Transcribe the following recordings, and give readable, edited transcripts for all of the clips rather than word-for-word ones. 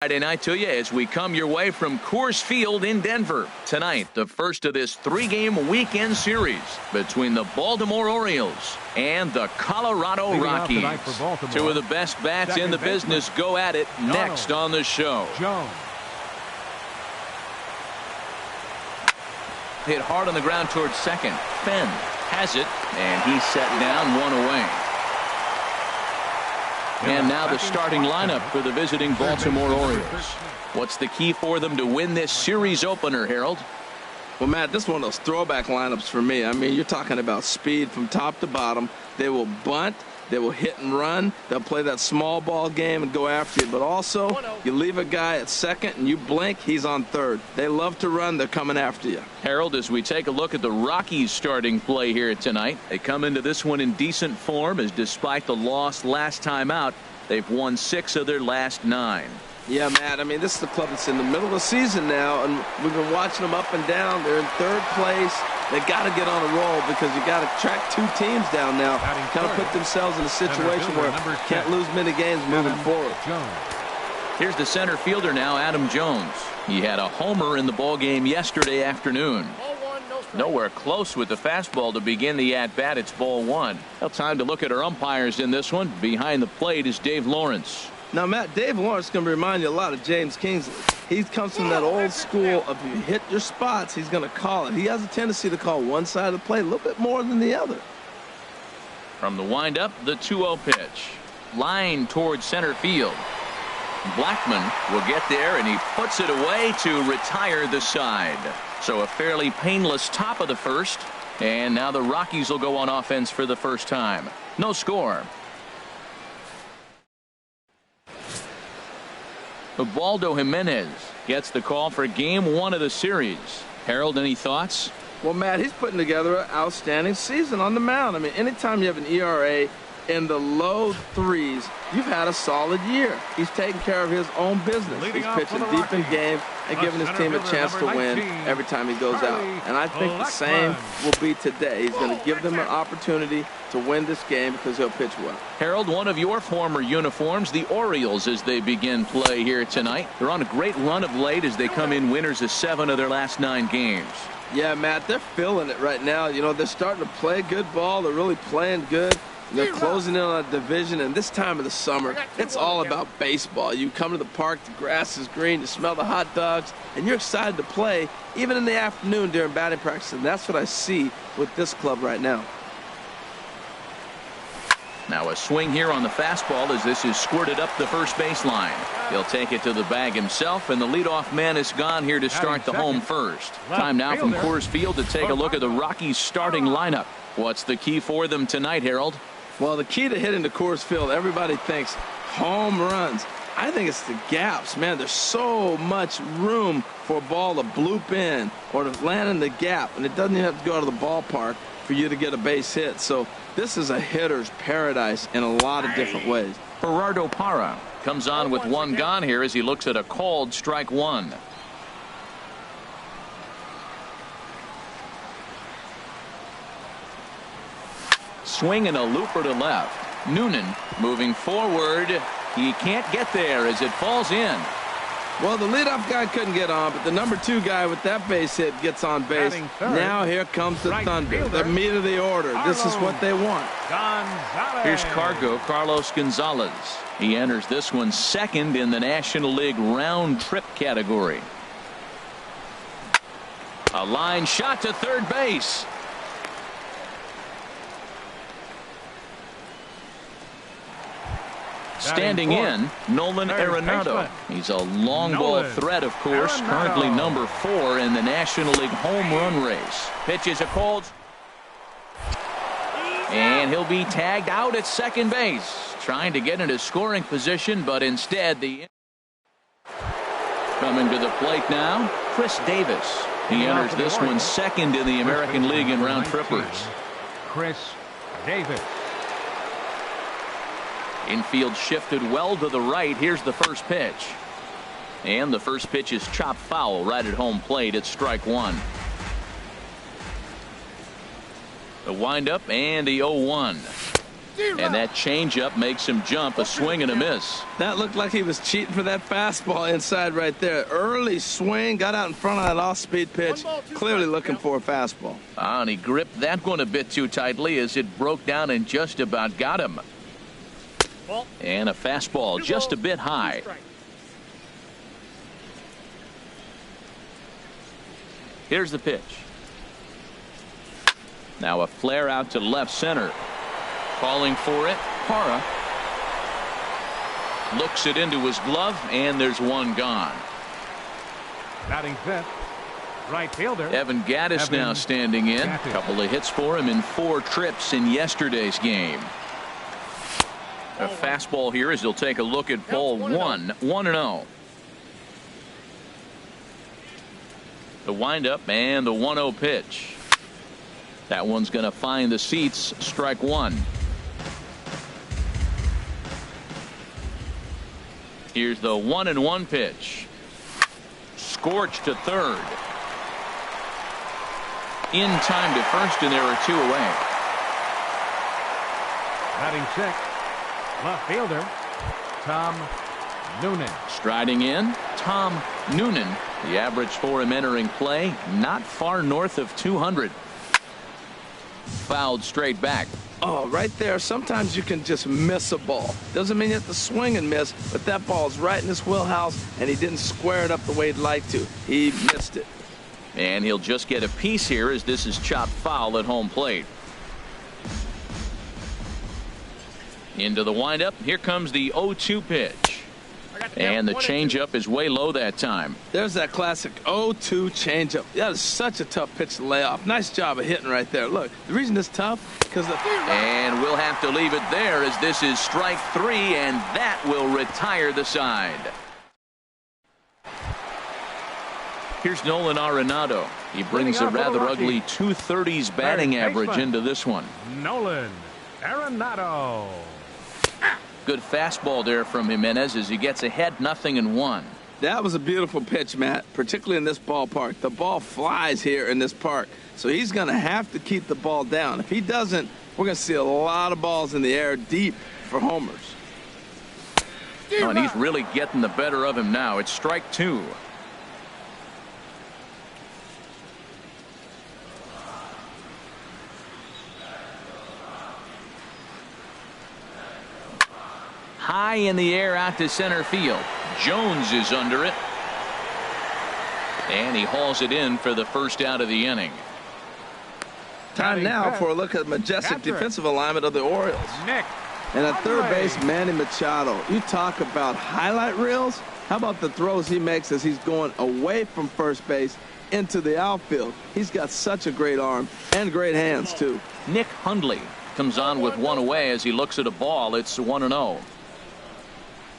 Friday night to you as we come your way from Coors Field in Denver. Tonight, the first of this 3-game weekend series between the Baltimore Orioles and the Colorado Rockies. Two of the best bats in the business go at it next on the show. Hit hard on the ground towards second. Fenn has it, and he's set down, one away. And now the starting lineup for the visiting Baltimore Orioles. What's the key for them to win this series opener, Harold? Well, Matt, this is one of those throwback lineups for me. I mean, you're talking about speed from top to bottom. They will bunt. They will hit and run. They'll play that small ball game and go after you. But also, you leave a guy at second and you blink, he's on third. They love to run. They're coming after you. Harold, as we take a look at the Rockies starting play here tonight, they come into this one in decent form, as despite the loss last time out, they've won 6 of their last 9. Yeah, Matt, I mean, this is the club that's in the middle of the season now, and we've been watching them up and down. They're in third place. They got to get on a roll because you got to track 2 teams down now. Kind of put themselves in a situation where can't lose many games moving forward. Here's the center fielder now, Adam Jones. He had a homer in the ball game yesterday afternoon. Nowhere close with the fastball to begin the at-bat. It's ball 1. Well, time to look at our umpires in this one. Behind the plate is Dave Lawrence. Now, Matt, Dave Lawrence is going to remind you a lot of James Kingsley. He comes from that old school of you hit your spots, he's going to call it. He has a tendency to call one side of the plate a little bit more than the other. From the windup, the 2-0 pitch. Line towards center field. Blackman will get there, and he puts it away to retire the side. So a fairly painless top of the first. And now the Rockies will go on offense for the first time. No score. Ubaldo Jimenez gets the call for game 1 of the series. Harold, any thoughts? Well, Matt, he's putting together an outstanding season on the mound. I mean, anytime you have an ERA in the low 3s, you've had a solid year. He's taking care of his own business. He's pitching deep in games and giving his team a chance to win every time he goes out. And I think the same will be today. He's going to give them an opportunity to win this game because he'll pitch well. Harold, one of your former uniforms, the Orioles, as they begin play here tonight. They're on a great run of late as they come in winners of 7 of their last 9 games. Yeah, Matt, they're feeling it right now. You know, they're starting to play good ball. They're really playing good. They're closing in on a division, and this time of the summer, it's all about baseball. You come to the park, the grass is green, you smell the hot dogs, and you're excited to play, even in the afternoon during batting practice, and that's what I see with this club right now. Now a swing here on the fastball as this is squirted up the first baseline. He'll take it to the bag himself, and the leadoff man is gone here to start the home first. Time now from Coors Field to take a look at the Rockies starting lineup. What's the key for them tonight, Harold? Well, the key to hitting the Coors Field, everybody thinks home runs. I think it's the gaps. Man, there's so much room for a ball to bloop in or to land in the gap, and it doesn't even have to go to the ballpark for you to get a base hit. So this is a hitter's paradise in a lot of different ways. Gerardo Parra comes on with 1 gone here as he looks at a called strike 1. Swing and a looper to left. Noonan moving forward. He can't get there as it falls in. Well, the leadoff guy couldn't get on, but the number 2 guy with that base hit gets on base. Now here comes the Thunder, the meat of the order. This is what they want. Here's Carlos Gonzalez. He enters this one second in the National League round trip category. A line shot to third base. Standing in, Nolan Arenado. He's a long ball threat, of course, currently number 4 in the National League home run race. Pitches a cold. And he'll be tagged out at second base. Trying to get into scoring position, but instead the... Coming to the plate now, Chris Davis. He enters this one second in the American League in round trippers. Chris Davis. Infield shifted well to the right. Here's the first pitch. And the first pitch is chopped foul right at home plate. It's strike 1. The windup and the 0-1. And that changeup makes him jump. A swing and a miss. That looked like he was cheating for that fastball inside right there. Early swing, got out in front of that off-speed pitch. Clearly looking for a fastball. And he gripped that one a bit too tightly as it broke down and just about got him. And a fastball just a bit high. Here's the pitch. Now a flare out to left center. Calling for it, Parra. Looks it into his glove, and there's one gone. Batting fifth, right fielder Evan Gattis now standing in. A couple of hits for him in 4 trips in yesterday's game. A fastball here as he'll take a look at ball 1, 1-0. The windup and the 1-0 pitch. That one's going to find the seats. Strike 1. Here's the 1-1 pitch. Scorched to third. In time to first, and there are 2 away. batting sixth, left fielder Tom Noonan. Striding in, Tom Noonan. The average for him entering play not far north of 200. Fouled straight back. Oh, right there. Sometimes you can just miss a ball. Doesn't mean you have to swing and miss, but that ball's right in his wheelhouse, and he didn't square it up the way he'd like to. He missed it. And he'll just get a piece here as this is chopped foul at home plate. Into the windup. Here comes the 0-2 pitch. And the changeup is way low that time. There's that classic 0-2 changeup. That is such a tough pitch to lay off. Nice job of hitting right there. Look, the reason it's tough because the... And we'll have to leave it there as this is strike 3, and that will retire the side. Here's Nolan Arenado. He brings a rather ugly 230s batting average into this one. Nolan Arenado. Good fastball there from Jimenez as he gets ahead 0-1. That was a beautiful pitch, Matt, particularly in this ballpark. The ball flies here in this park, so he's going to have to keep the ball down. If he doesn't, we're going to see a lot of balls in the air deep for homers. Oh, and he's really getting the better of him now. It's strike 2. High in the air out to center field. Jones is under it. And he hauls it in for the first out of the inning. Time now for a look at the majestic defensive alignment of the Orioles. Nick. And at third base, Manny Machado. You talk about highlight reels. How about the throws he makes as he's going away from first base into the outfield? He's got such a great arm and great hands, too. Nick Hundley comes on with one away as he looks at a ball. It's 1-0.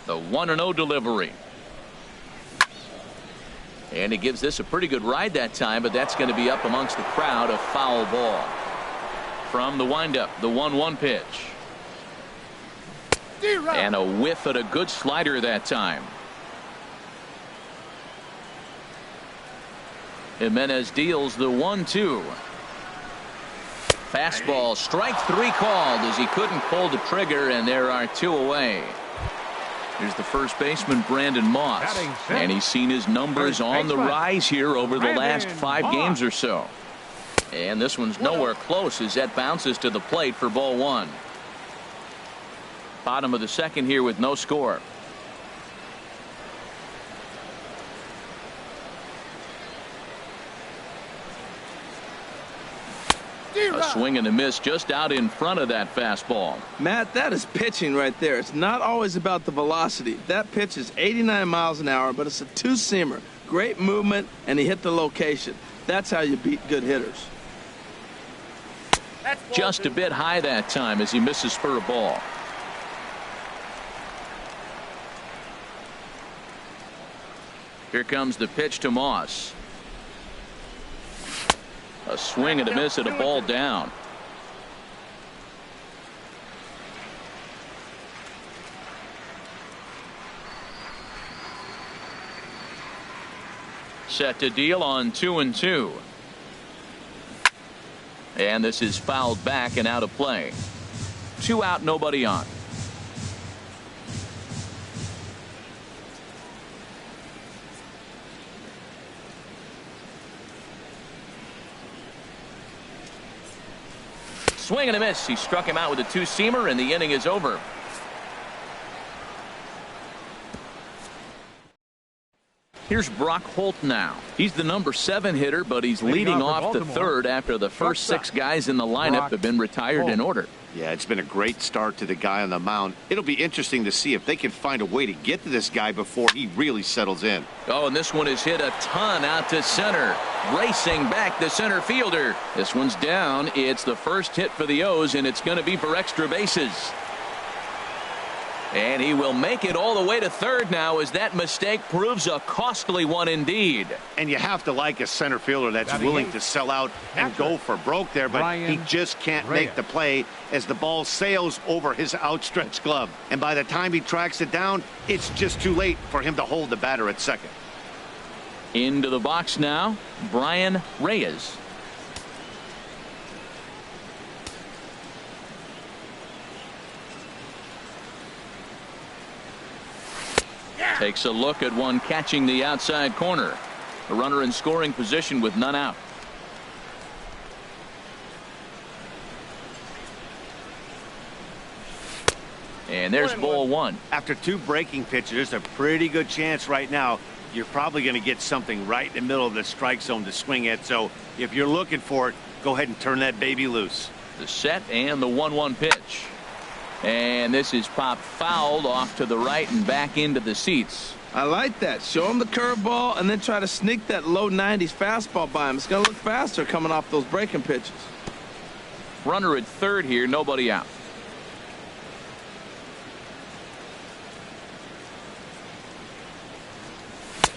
The 1-0 delivery. And he gives this a pretty good ride that time, but that's going to be up amongst the crowd. A foul ball. From the windup, the 1-1 pitch. And a whiff at a good slider that time. Jimenez deals the 1-2. Fastball, strike 3 called as he couldn't pull the trigger, and there are 2 away. Here's the first baseman, Brandon Moss, and he's seen his numbers on the rise here over the last 5 games or so. And this one's nowhere close as that bounces to the plate for ball 1. Bottom of the second here with no score. A swing and a miss just out in front of that fastball. Matt, that is pitching right there. It's not always about the velocity. That pitch is 89 miles an hour, but it's a 2-seamer. Great movement, and he hit the location. That's how you beat good hitters. Just a bit high that time as he misses for a ball. Here comes the pitch to Moss. A swing and a miss at a ball down. Set to deal on 2-2. And this is fouled back and out of play. 2 out, nobody on. Swing and a miss. He struck him out with a two-seamer, and the inning is over. Here's Brock Holt now. He's the number 7 hitter, but he's leading off the third after the first 6 guys in the lineup have been retired in order. Yeah, it's been a great start to the guy on the mound. It'll be interesting to see if they can find a way to get to this guy before he really settles in. Oh, and this one is hit a ton out to center. Racing back the center fielder. This one's down. It's the first hit for the O's, and it's going to be for extra bases. And he will make it all the way to third now, as that mistake proves a costly one indeed. And you have to like a center fielder that's willing to sell out and go for broke there, but he just can't make the play as the ball sails over his outstretched glove. And by the time he tracks it down, it's just too late for him to hold the batter at second. Into the box now, Brian Reyes. Takes a look at one catching the outside corner. A runner in scoring position with none out. And there's ball 1. After 2 breaking pitches, there's a pretty good chance right now you're probably going to get something right in the middle of the strike zone to swing at. So if you're looking for it, go ahead and turn that baby loose. The set and the 1-1 pitch. And this is popped fouled off to the right and back into the seats. I like that. Show him the curveball and then try to sneak that low 90s fastball by him. It's going to look faster coming off those breaking pitches. Runner at third here, nobody out.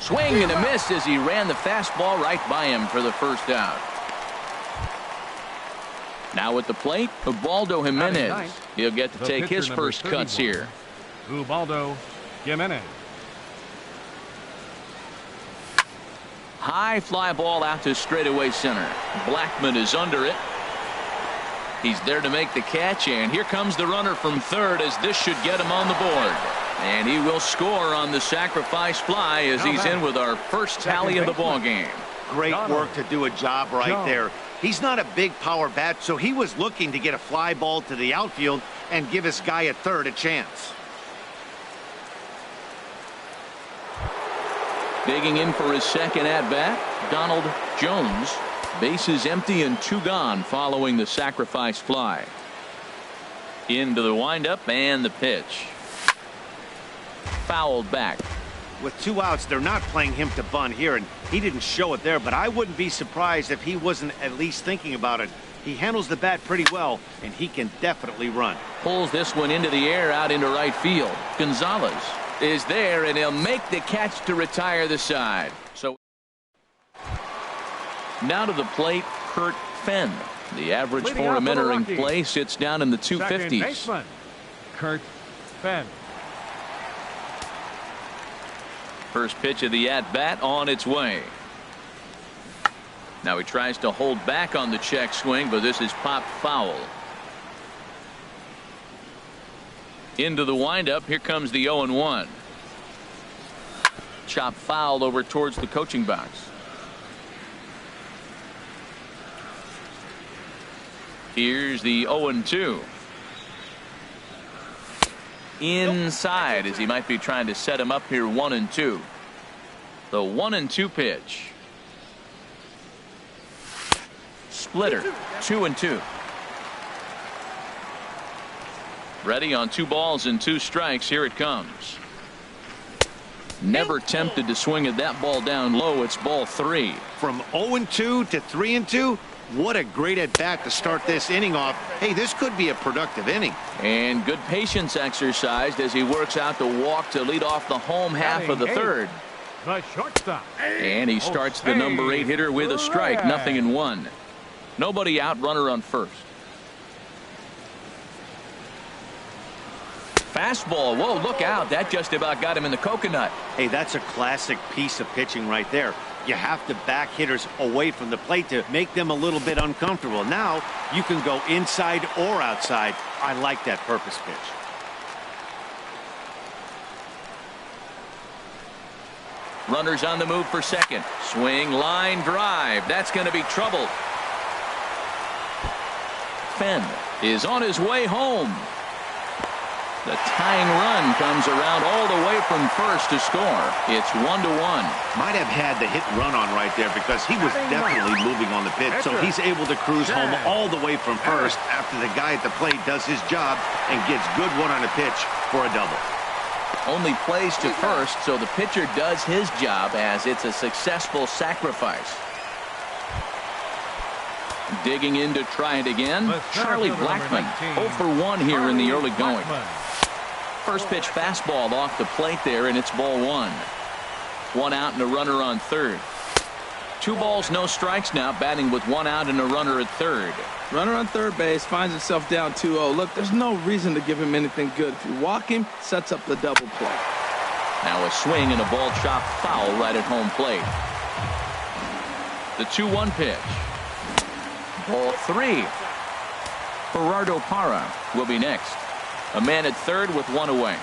Swing and a miss as he ran the fastball right by him for the first out. Now at the plate, Ubaldo Jimenez. He'll get to take his first cuts here. Ubaldo Jimenez. High fly ball out to straightaway center. Blackman is under it. He's there to make the catch, and here comes the runner from third, as this should get him on the board. And he will score on the sacrifice fly as he's in with our first tally of the ball game. Great work to do a job right there. He's not a big power bat, so he was looking to get a fly ball to the outfield and give his guy at third a chance. Digging in for his second at-bat, Donald Jones. Bases empty and 2 gone following the sacrifice fly. Into the windup and the pitch. Fouled back. With 2 outs, they're not playing him to bunt here, and he didn't show it there, but I wouldn't be surprised if he wasn't at least thinking about it. He handles the bat pretty well, and he can definitely run. Pulls this one into the air out into right field. Gonzalez is there, and he'll make the catch to retire the side. So now to the plate, Kurt Fenn. The average for him entering play sits down in the 250s. Baseman, Kurt Fenn. First pitch of the at-bat on its way. Now he tries to hold back on the check swing, but this is popped foul. Into the windup. Here comes the 0-1. Chop fouled over towards the coaching box. Here's the 0-2. Inside, as he might be trying to set him up here. 1-2. The 1-2 pitch. Splitter. 2-2. Ready on 2 balls and 2 strikes. Here it comes. Never tempted to swing at that ball down low. It's ball 3. From 0-2 to 3-2. What a great at-bat to start this inning off. Hey, this could be a productive inning. And good patience exercised as he works out the walk to lead off the home half of the third. The shortstop. And he starts the number 8 hitter with a strike. 0-1. Nobody out. Runner on first. Fastball. Whoa, look out. That just about got him in the coconut. Hey, that's a classic piece of pitching right there. You have to back hitters away from the plate to make them a little bit uncomfortable. Now you can go inside or outside. I like that purpose pitch. Runners on the move for second. Swing, line, drive. That's going to be trouble. Fenn is on his way home. The tying run comes around all the way from first to score. It's 1-1. Might have had the hit run on right there because he was definitely moving on the pitch, so he's able to cruise home all the way from first after the guy at the plate does his job and gets good one on a pitch for a double. Only plays to first, so the pitcher does his job as it's a successful sacrifice. Digging in to try it again, Charlie Blackmon, 0 for 1 here in the early going. First pitch fastball off the plate there, and it's ball 1. 1 out and a runner on third. 2 balls, no strikes now, batting with 1 out and a runner at third. Runner on third base finds himself down 2-0. Look, there's no reason to give him anything good. If you walk him, sets up the double play. Now a swing and a ball chopped foul right at home plate. The 2-1 pitch. Ball 3. Gerardo Parra will be next. A man at third with 1 away.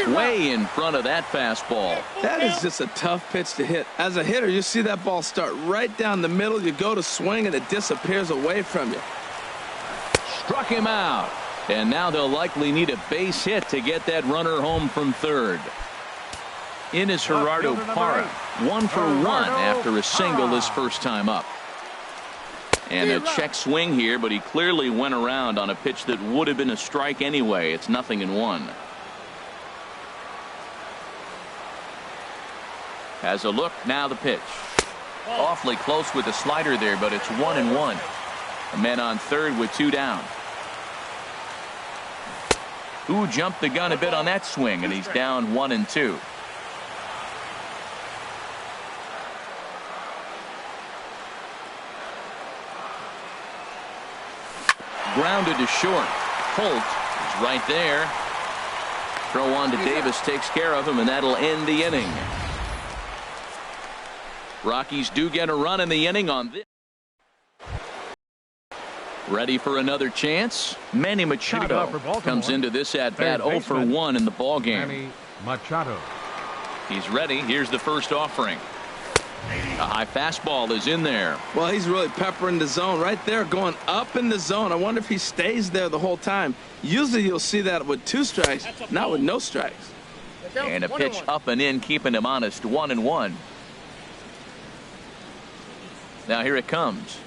Way in front of that fastball. That is just a tough pitch to hit. As a hitter, you see that ball start right down the middle. You go to swing and it disappears away from you. Struck him out. And now they'll likely need a base hit to get that runner home from third. In is Gerardo Parra. 1 for 1 after a single his first time up. And a check swing here, but he clearly went around on a pitch that would have been a strike anyway. It's 0-1. Has a look, now the pitch. Awfully close with the slider there, but it's 1-1. A man on third with 2 down. Who jumped the gun a bit on that swing, and he's down 1-2. Grounded to short. Holt is right there. Throw on to Davis takes care of him, and that'll end the inning. Rockies do get a run in the inning on this. Ready for another chance. Manny Machado comes into this at bat 0 for 1 in the ball game. Manny Machado. He's ready. Here's the first offering. A high fastball is in there. Well, he's really peppering the zone right there, going up in the zone. I wonder if he stays there the whole time. Usually you'll see that with 2 strikes, not with no strikes. And a pitch up and in, keeping him honest. 1-1. Now here it comes.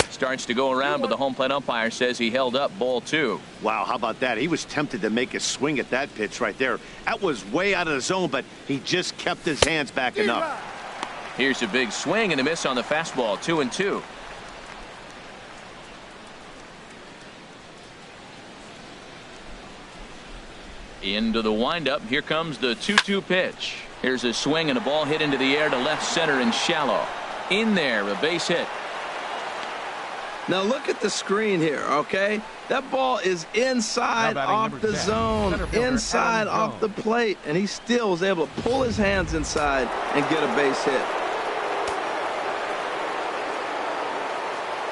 Starts to go around, but the home plate umpire says he held up ball 2. Wow, how about that? He was tempted to make a swing at that pitch right there. That was way out of the zone, but he just kept his hands back enough. Here's a big swing and a miss on the fastball. 2-2. Into the windup. Here comes the 2-2 pitch. Here's a swing and a ball hit into the air to left center and shallow. In there, a base hit. Now look at the screen here, okay? That ball is inside off the zone, inside off the plate, and he still was able to pull his hands inside and get a base hit.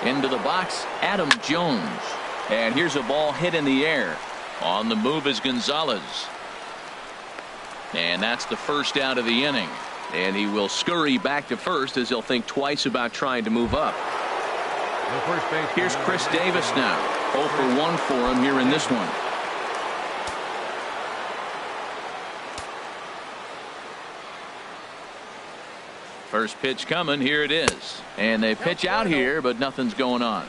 Into the box, Adam Jones. And here's a ball hit in the air. On the move is Gonzalez. And that's the first out of the inning. And he will scurry back to first as he'll think twice about trying to move up. Here's Chris Davis now. 0 for 1 for him here in this one. First pitch coming. Here it is. And they pitch out here, but nothing's going on.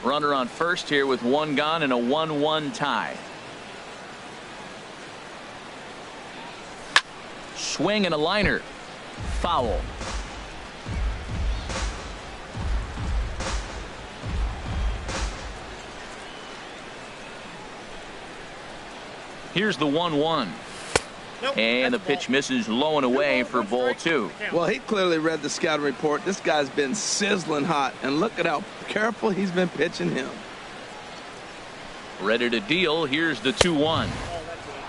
Runner on first here with 1 gone and a 1-1 tie. Swing and a liner. Foul. Here's the 1-1. And the pitch misses low and away for ball 2. Well, he clearly read the scouting report. This guy's been sizzling hot, and look at how careful he's been pitching him. Ready to deal. Here's the 2-1.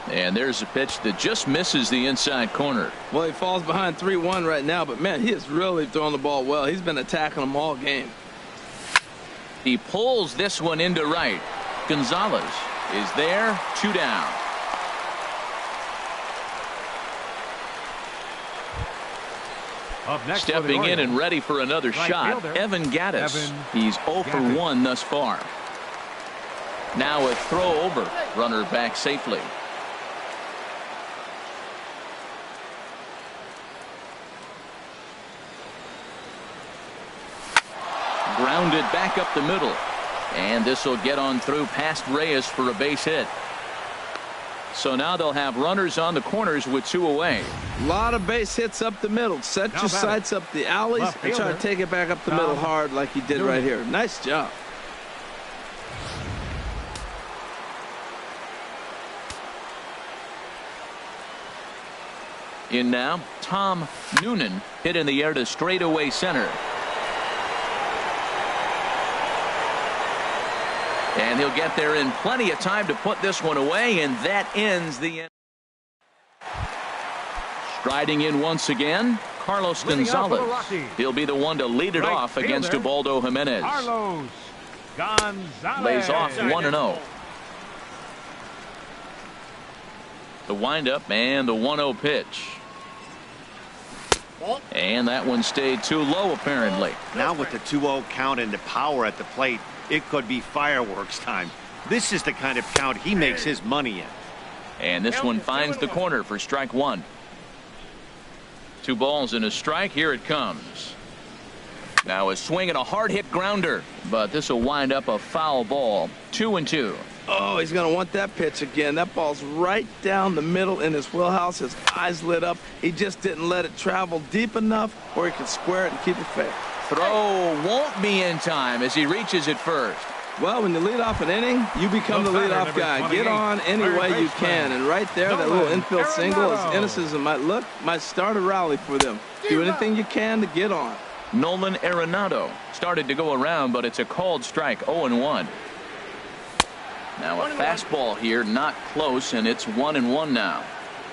And there's a pitch that just misses the inside corner. Well, he falls behind 3-1 right now, but, man, he is really throwing the ball well. He's been attacking them all game. He pulls this one into right. Gonzalez is there, 2 down. Up next Stepping in and ready for another shot, fielder, Evan Gaddis. He's 0 for Gaddis. 1 thus far. Now a throw over, runner back safely. Grounded back up the middle. And this will get on through past Reyes for a base hit. So now they'll have runners on the corners with 2 away. A lot of base hits up the middle. Set your sights up the alleys and try to take it back up the middle hard like he did right here. Nice job. In now, Tom Noonan hit in the air to straightaway center. And he'll get there in plenty of time to put this one away, and that ends the inning. Striding in once again, Carlos Gonzalez. He'll be the one to lead it off against Ubaldo Jimenez. Carlos Gonzalez Lays off 1-0. The windup and the 1-0 pitch. And that one stayed too low, apparently. Now with the 2-0 count and the power at the plate, it could be fireworks time. This is the kind of count he makes his money in. And this one finds the corner for strike 1. 2 balls and a strike. Here it comes. Now a swing and a hard hit grounder, but this will wind up a foul ball. 2-2. Oh, he's going to want that pitch again. That ball's right down the middle in his wheelhouse. His eyes lit up. He just didn't let it travel deep enough where he could square it and keep it fair. Throw won't be in time as he reaches it first. Well, when you lead off an inning, you become the leadoff guy. Get on any way you can. And right there, that little infield single, as innocent as it might look, might start a rally for them. Do anything you can to get on. Nolan Arenado started to go around, but it's a called strike. 0-1. Now a fastball here, not close, and it's 1-1 now.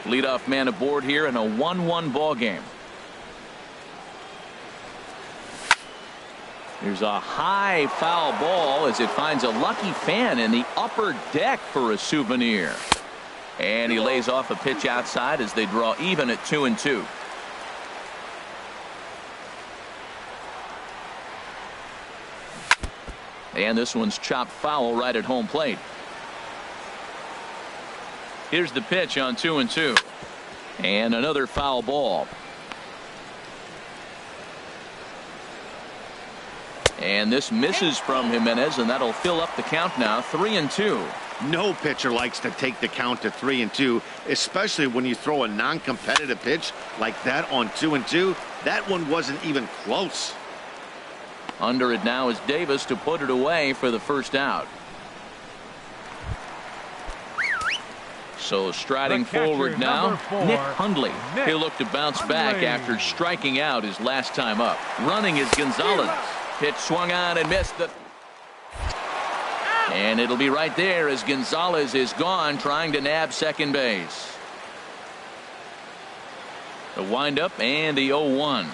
Leadoff man aboard here in a 1-1 ball game. Here's a high foul ball as it finds a lucky fan in the upper deck for a souvenir. And he lays off a pitch outside as they draw even at 2-2. And this one's chopped foul right at home plate. Here's the pitch on 2-2. And another foul ball. And this misses from Jimenez, and that'll fill up the count now. 3-2. No pitcher likes to take the count to 3-2, especially when you throw a non-competitive pitch like that on 2-2. That one wasn't even close. Under it now is Davis to put it away for the first out. So striding forward now, Nick Hundley. He'll look to bounce back after striking out his last time up. Running is Gonzalez. Pitch swung on and missed the. And it'll be right there as Gonzalez is gone, trying to nab second base. The windup and the 0-1.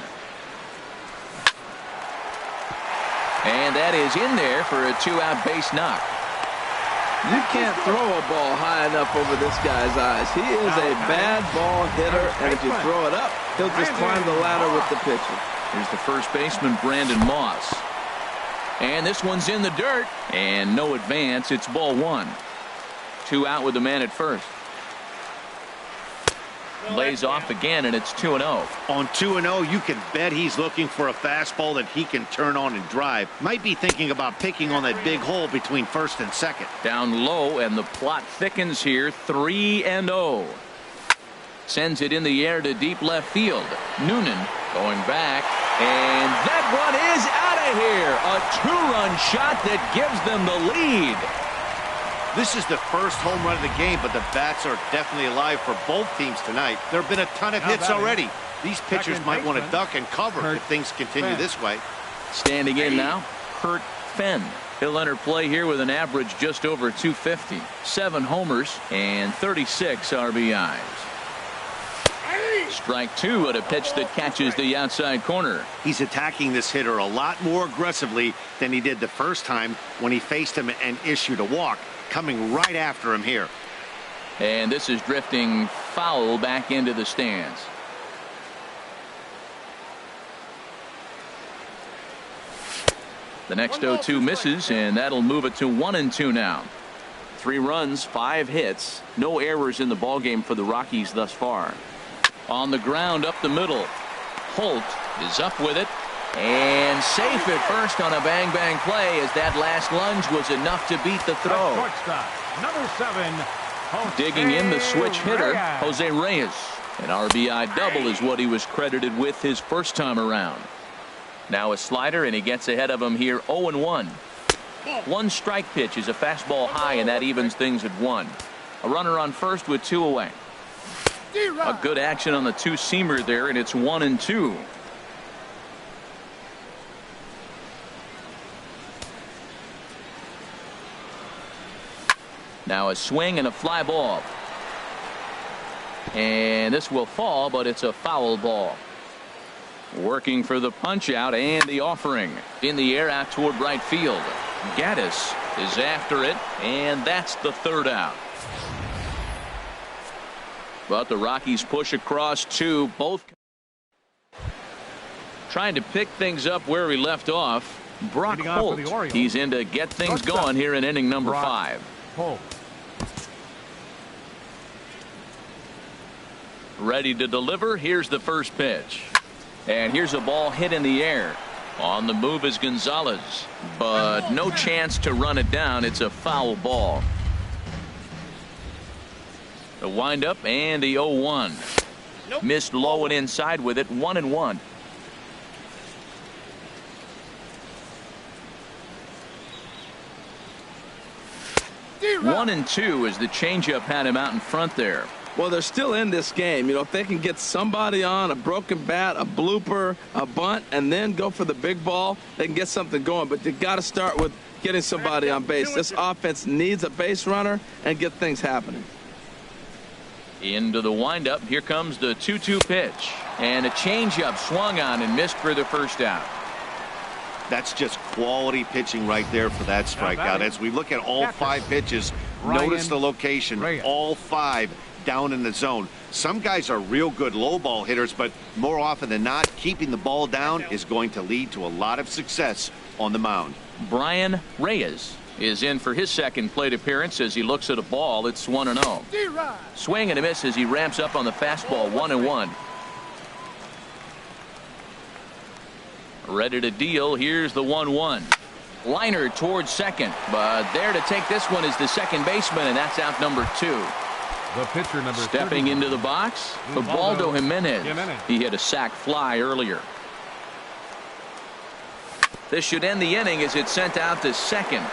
And that is in there for a 2-out base knock. You can't throw a ball high enough over this guy's eyes. He is a bad ball hitter, and if you throw it up, he'll just climb the ladder with the pitcher. Here's the first baseman, Brandon Moss. And this one's in the dirt, and no advance. It's ball 1. 2 out with the man at first. Lays off again, and it's 2-0. On 2-0, you can bet he's looking for a fastball that he can turn on and drive. Might be thinking about picking on that big hole between first and second. Down low, and the plot thickens here. 3-0. Sends it in the air to deep left field. Noonan going back, and that one is out of here. A 2-run shot that gives them the lead. This is the first home run of the game, but the bats are definitely alive for both teams tonight. There have been a ton of hits already. These pitchers might want to duck and cover if things continue this way. Standing in now, Kurt Fenn. He'll enter play here with an average just over 250. 7 homers and 36 RBIs. Strike 2 at a pitch that catches the outside corner. He's attacking this hitter a lot more aggressively than he did the first time when he faced him and issued a walk. Coming right after him here. And this is drifting foul back into the stands. The next 0-2 misses, and that'll move it to 1-2 now. 3 runs, 5 hits, no errors in the ballgame for the Rockies thus far. On the ground up the middle. Holt is up with it. And safe at first on a bang-bang play as that last lunge was enough to beat the throw. Number 7, digging in the switch hitter, Jose Reyes. An RBI double is what he was credited with his first time around. Now a slider, and he gets ahead of him here 0-1. 1 strike pitch is a fastball high, and that evens things at 1. A runner on first with 2 away. A good action on the 2-seamer there, and it's 1-2. Now a swing and a fly ball. And this will fall, but it's a foul ball. Working for the punch out and the offering. In the air out toward right field. Gaddis is after it, and that's the 3rd out. But the Rockies push across 2. Both trying to pick things up where we left off. Brock Holt. He's in to get things going here in inning number 5. Holt. Ready to deliver. Here's the first pitch. And here's a ball hit in the air. On the move is Gonzalez, but no chance to run it down. It's a foul ball. The windup and the 0-1. Missed low and inside with it. 1-1. One and 2 as the changeup had him out in front there. Well, they're still in this game. You know, if they can get somebody on a broken bat, a blooper, a bunt, and then go for the big ball, they can get something going. But you got to start with getting somebody on base. This offense needs a base runner and get things happening. Into the windup. Here comes the 2-2 pitch. And a changeup swung on and missed for the first out. That's just quality pitching right there for that strikeout. As we look at all 5 pitches, notice the location. All 5 down in the zone. Some guys are real good low ball hitters, but more often than not, keeping the ball down is going to lead to a lot of success on the mound. Brian Reyes is in for his second plate appearance as he looks at a ball. It's 1-0. Swing and a miss as he ramps up on the fastball. 1-1. Ready to deal. Here's the 1-1. Liner towards second, but there to take this one is the second baseman, and that's out number 2. The pitcher number stepping 30. Into the box, Ubaldo Jimenez. He hit a sac fly earlier. This should end the inning as it's sent out to second.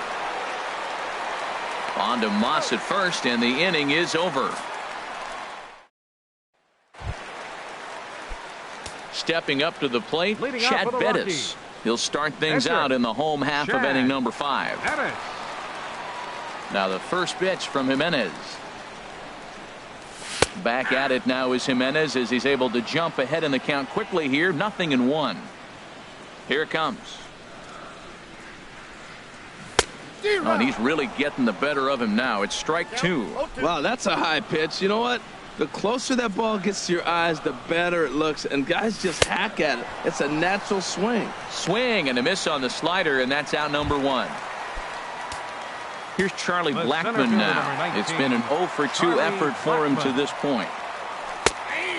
On to Moss at first, and the inning is over. Stepping up to the plate, Chad Bettis. He'll start things out in the home half of inning number 5. Now the first pitch from Jimenez. Back at it now is Jimenez as he's able to jump ahead in the count quickly here. 0-1. Here it comes. Oh, and he's really getting the better of him now. It's strike 2. Wow, that's a high pitch. You know what? The closer that ball gets to your eyes, the better it looks. And guys just hack at it. It's a natural swing. Swing and a miss on the slider, and that's out number 1. Here's Charlie Blackmon now. It's been an 0-for-2 effort for him to this point.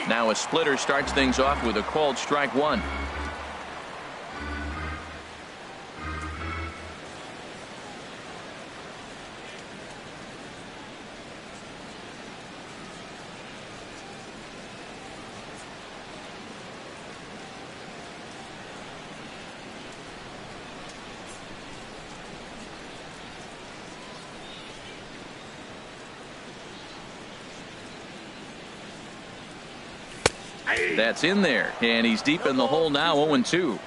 Now a splitter starts things off with a called strike 1. That's in there, and he's deep in the hole now, 0-2.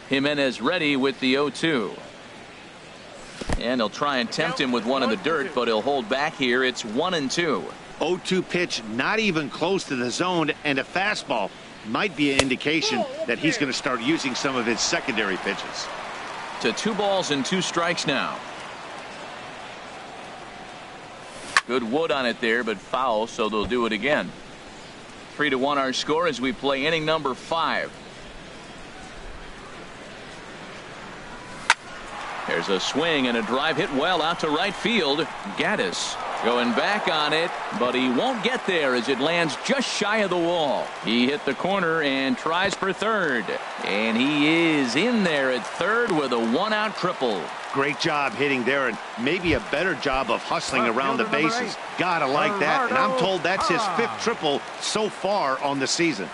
Jimenez ready with the 0-2. And he'll try and tempt him with one in the dirt, but he'll hold back here. It's 1-2. 0-2 pitch, not even close to the zone, and a fastball might be an indication that he's going to start using some of his secondary pitches. To 2 balls and 2 strikes now. Good wood on it there, but foul, so they'll do it again. 3-1 our score as we play inning number 5. There's a swing and a drive hit well out to right field. Gaddis going back on it, but he won't get there as it lands just shy of the wall. He hit the corner and tries for third, and he is in there at third with a 1-out triple. Great job hitting there, and maybe a better job of hustling around the bases. Gotta like that, and I'm told that's his 5th triple so far on the season.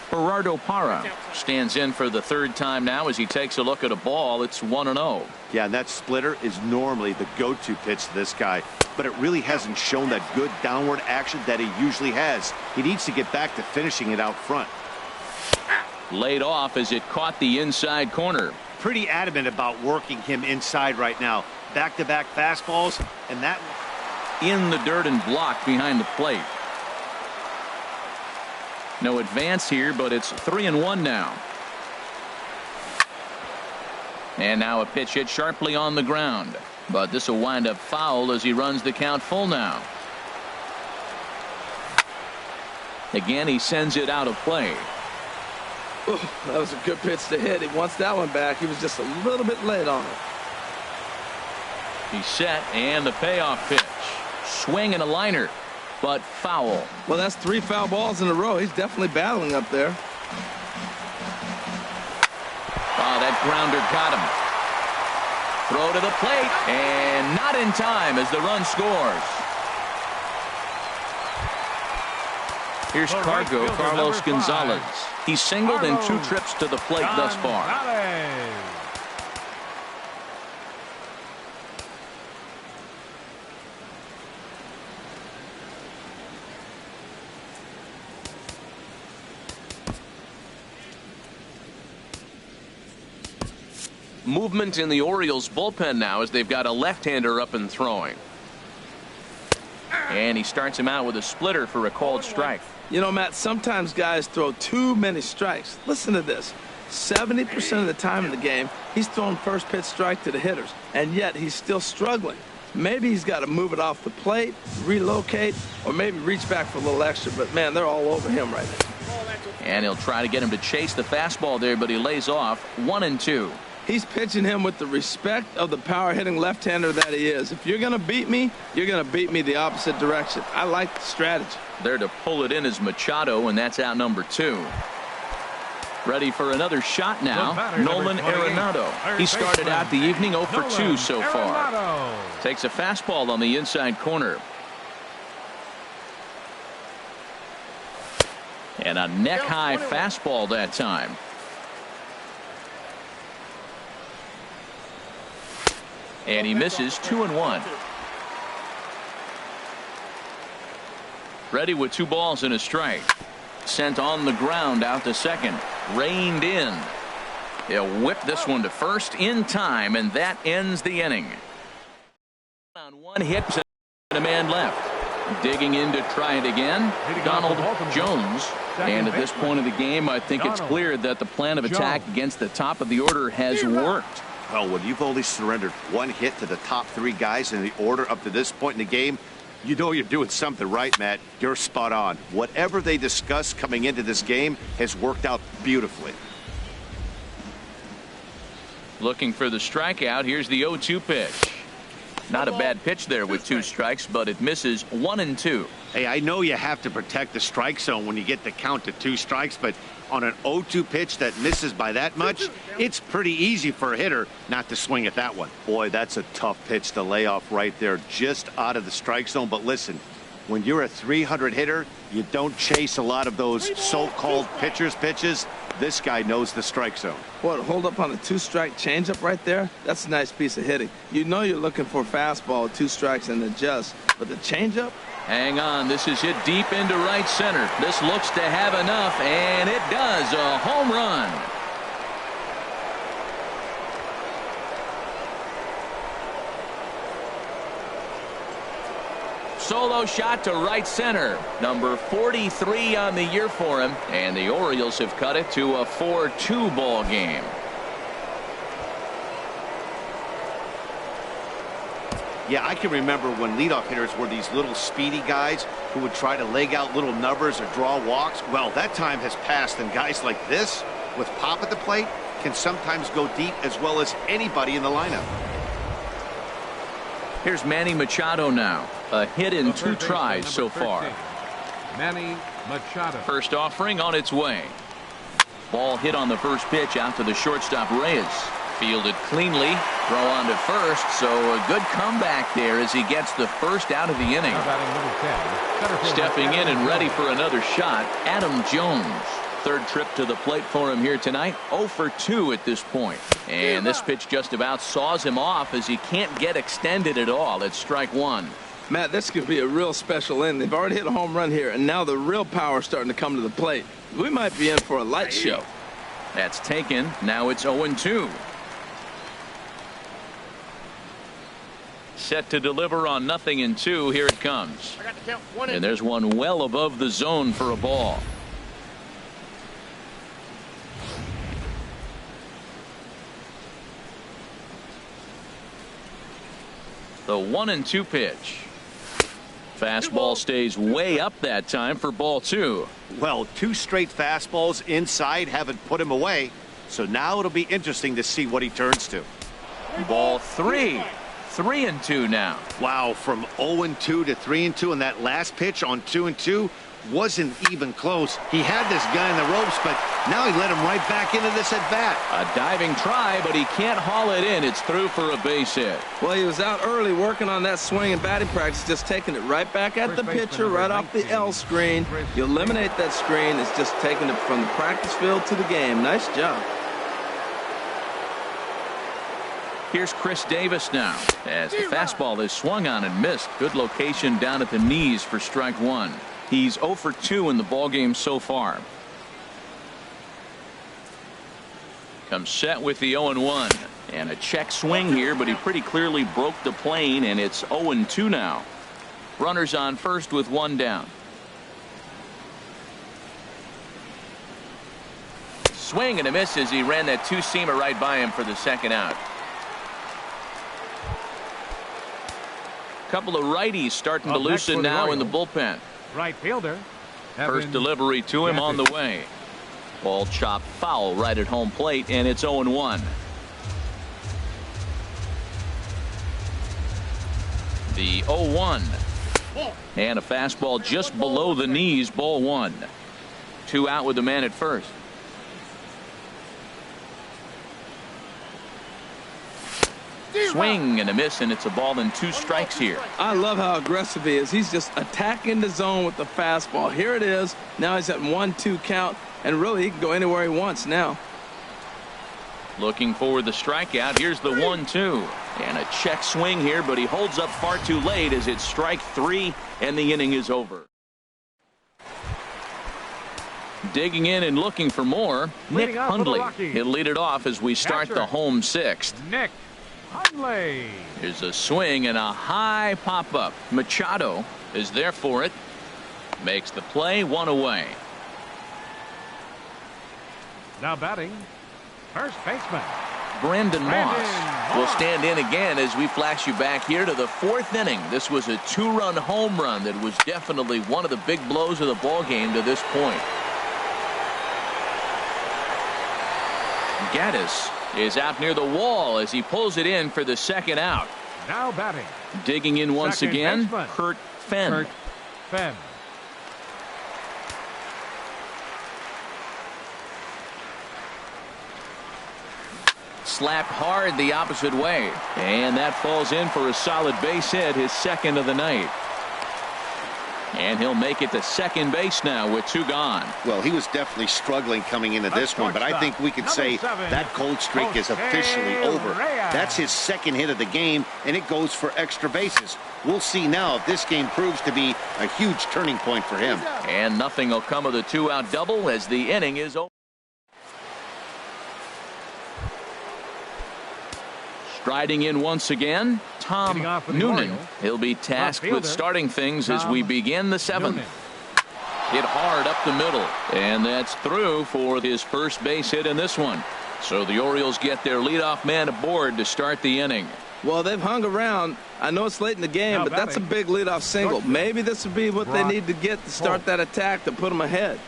Gerardo Parra stands in for the 3rd time now as he takes a look at a ball. It's 1-0. Yeah, and that splitter is normally the go-to pitch to this guy, but it really hasn't shown that good downward action that he usually has. He needs to get back to finishing it out front. Laid off as it caught the inside corner. Pretty adamant about working him inside right now. Back-to-back fastballs, and that in the dirt and blocked behind the plate. No advance here, but it's 3-1 now. And now a pitch hit sharply on the ground, but this will wind up foul as he runs the count full now. Again, he sends it out of play. Ooh, that was a good pitch to hit. He wants that one back. He was just a little bit late on it. He's set, and the payoff pitch. Swing and a liner, but foul. Well, that's 3 foul balls in a row. He's definitely battling up there. Oh, that grounder got him. Throw to the plate, and not in time as the run scores. Here's Cargo, Carlos Gonzalez. He's singled in 2 trips to the plate thus far. Movement in the Orioles bullpen now as they've got a left-hander up and throwing. And he starts him out with a splitter for a called strike. You know, Matt, sometimes guys throw too many strikes. Listen to this. 70% of the time in the game, he's throwing first pitch strike to the hitters, and yet he's still struggling. Maybe he's got to move it off the plate, relocate, or maybe reach back for a little extra, but man, they're all over him right now. And he'll try to get him to chase the fastball there, but he lays off 1-2. He's pitching him with the respect of the power-hitting left-hander that he is. If you're going to beat me, you're going to beat me the opposite direction. I like the strategy. There to pull it in is Machado, and that's out number 2. Ready for another shot now, Nolan Arenado. He started out the evening 0 for 2 so far. Takes a fastball on the inside corner. And a neck-high fastball that time. And he misses 2-1. Ready with 2 balls and a strike. Sent on the ground out to second. Reined in. He'll whip this one to first in time, and that ends the inning. On 1 hit and a man left. Digging in to try it again, Donald Jones. And at this point of the game, I think it's clear that the plan of attack against the top of the order has worked. Well, when you've only surrendered 1 hit to the top 3 guys in the order up to this point in the game, you know you're doing something right, Matt. You're spot on. Whatever they discussed coming into this game has worked out beautifully. Looking for the strikeout. Here's the 0-2 pitch. Not a bad pitch there with 2 strikes, but it misses 1-2. Hey, I know you have to protect the strike zone when you get the count to 2 strikes, but on an 0-2 pitch that misses by that much, it's pretty easy for a hitter not to swing at that one. Boy, that's a tough pitch to lay off right there, just out of the strike zone. But listen, When you're a 300 hitter, you don't chase a lot of those so-called pitcher's pitches. This guy knows the strike zone. What, hold up on a 2-strike changeup right there? That's a nice piece of hitting. You know you're looking for a fastball, 2 strikes and adjust. But the changeup? Hang on, this is hit deep into right center. This looks to have enough, and it does. A home run. Solo shot to right center. Number 43 on the year for him, and the Orioles have cut it to a 4-2 ball game. Yeah, I can remember when leadoff hitters were these little speedy guys who would try to leg out little numbers or draw walks. Well, that time has passed, and guys like this, with pop at the plate, can sometimes go deep as well as anybody in the lineup. Here's Manny Machado now. A hit in 2 tries so far. Manny Machado. First offering on its way. Ball hit on the first pitch out to the shortstop Reyes. Fielded cleanly. Throw on to first. So a good comeback there as he gets the first out of the inning. Stepping in and ready for another shot, Adam Jones. Third trip to the plate for him here tonight. 0 for 2 at this point. And this pitch just about saws him off as he can't get extended at all. It's strike 1. Matt, this could be a real special inning. They've already hit a home run here, and now the real power is starting to come to the plate. We might be in for a light show. That's taken. Now it's 0-2. Set to deliver on 0-2. Here it comes. And there's one well above the zone for a ball. The 1-2 pitch. Fastball stays way up that time for ball 2. Well, 2 straight fastballs inside haven't put him away. So now it'll be interesting to see what he turns to. Ball 3. 3-2 now. Wow, from 0-2 to 3-2, and that last pitch on 2-2 wasn't even close. He had this guy in the ropes, but now he let him right back into this at bat. A diving try, but he can't haul it in. It's through for a base hit. Well, he was out early working on that swing and batting practice, just taking it right back at the pitcher, right off the L screen. You eliminate that screen. It's just taking it from the practice field to the game. Nice job. Here's Chris Davis now as the fastball is swung on and missed. Good location down at the knees for strike 1. He's 0 for 2 in the ballgame so far. Comes set with the 0-1. And a check swing here, but he pretty clearly broke the plane, and it's 0-2 now. Runners on first with 1 down. Swing and a miss as he ran that 2-seamer right by him for the second out. Couple of righties starting to loosen now in the bullpen. Right fielder. First delivery to him on the way. Ball chopped foul right at home plate, and it's 0-1. The 0-1. And a fastball just below the knees, ball 1. 2 out with the man at first. Swing and a miss, and it's a ball and 2 strikes here. I love how aggressive he is. He's just attacking the zone with the fastball. Here it is. Now he's at 1-2 count, and really he can go anywhere he wants now. Looking for the strikeout. Here's the 1-2. And a check swing here, but he holds up far too late as it's strike 3, and the inning is over. Digging in and looking for more, Nick Hundley. He'll lead it off as we start the home 6th. Nick Hundley. Here's a swing and a high pop-up. Machado is there for it. Makes the play, 1 away. Now batting, first baseman Brandon Moss will stand in again as we flash you back here to the 4th inning. This was a 2-run home run that was definitely one of the big blows of the ball game to this point. Gaddis is out near the wall as he pulls it in for the second out. Now batting. Digging in once Second again, baseman. Kurt Fenn. Kurt Fenn. Slapped hard the opposite way. And that falls in for a solid base hit, his second of the night. And he'll make it to second base now with 2 gone. Well, he was definitely struggling coming into this one, but I think we could say that cold streak is officially over. That's his second hit of the game, and it goes for extra bases. We'll see now if this game proves to be a huge turning point for him. And nothing will come of the 2-out double as the inning is over. Striding in once again, Tom Noonan. He'll be tasked with starting things as we begin the 7th. Hit hard up the middle, and that's through for his first base hit in this one. So the Orioles get their leadoff man aboard to start the inning. Well, they've hung around. I know it's late in the game, but that's a big leadoff single. Maybe this would be what they need to get to start that attack to put them ahead.